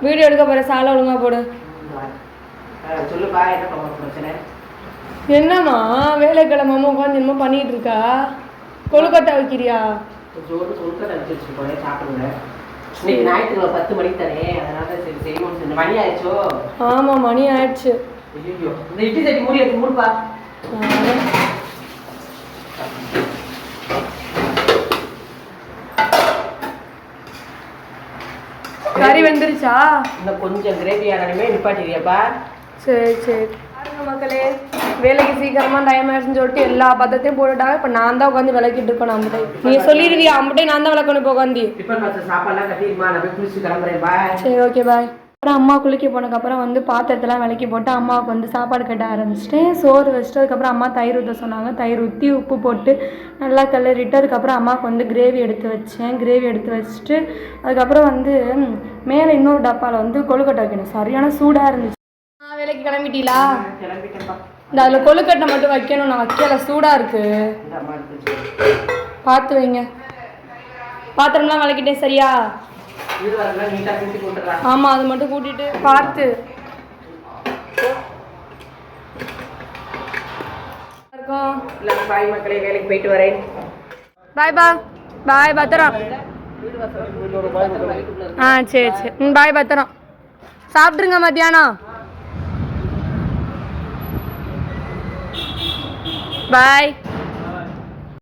Video எடுக்க போகிற சாலை ஒழுங்கா போடு. சொல்லுப்பா, என்ன பிரச்சனை? என்னம்மா வேலைக்கிழமாம உட்காந்து என்னமோ பண்ணிட்டு இருக்கா? கொழுக்கட்டை வைக்கிறியா? கொழுக்கட்டை வச்சு வச்சுருக்கோம், சாப்பிடுங்க. இன்னைக்கு ஞாயிற்றுக்கிழமை 10 மணிக்கு தானே, அதனால சரி செய்யணும்னு. மணி ஆயிடுச்சோ? ஆமாம், மணி ஆயிடுச்சு. ஐயோ, இந்த இட்லி சட்டி மூடி எடுத்து மூடுப்பா. கறி வெந்துருச்சா? இன்னும் கொஞ்சம் கிரேவி ஆகணுமே, நிப்பாட்டிடுறியாப்பா? சரி சரி. பாருங்க மக்களே, வேலைக்கு சீக்கிரமாக டைம் ஆயிடுச்சுன்னு சொல்லிட்டு எல்லா பதத்தையும் போட்டுட்டாங்க. இப்போ நான் தான் உட்காந்து விளக்கிட்டு இருக்கேன். அம்பட்டை நீங்கள் சொல்லிடுவியா? அம்பட்டை நான் தான் விளக்கணும் இப்போ உட்காந்து. டிஃபன் பாக்ஸ் சாப்பாடுலாம் கட்டிடுமா, நான் போய் குளிச்சு கிளம்புறேன். பாய். சரி, ஓகே, பாய். அப்புறம் அம்மா குளிக்க போனதுக்கப்புறம் வந்து பாத்திரத்தெல்லாம் விளக்கி போட்டு அம்மாவுக்கு வந்து சாப்பாடு கட்ட ஆரம்பிச்சிட்டேன். சோறு வச்சுட்டு அதுக்கப்புறம் அம்மா தயிர் ஊற்ற சொன்னாங்க. தயிர் ஊற்றி உப்பு போட்டு நல்லா கிளறிட்டு அதுக்கப்புறம் அம்மாவுக்கு வந்து கிரேவி எடுத்து வச்சேன். கிரேவி எடுத்து வச்சுட்டு அதுக்கப்புறம் வந்து மேலே இன்னொரு டப்பாவில் வந்து கொழுக்கட்டை வைக்கணும். சரியான சூடாக இருந்துச்சு. வேலைக்கு கிளம்பிட்டீங்களா? கிளம்பிட்டேன்ப்பா. இந்த அதில் கொழுக்கட்டை மட்டும் வைக்கணும். நான் வைக்கல, சூடாக இருக்குது. பார்த்து வைங்க. பாத்திரம்லாம் விளக்கிட்டேன். சரியா? ஆமா, அது மட்டும் கூட்டிட்டு பார்த்து பாய் மக்களே, வேலைக்கு போயிட்டு வரேன். பாய் பா. பாய், பத்திரம். சரி சரி. பாய், பத்திரம். சாப்பிட்ருங்க மத்தியானம். பாய்.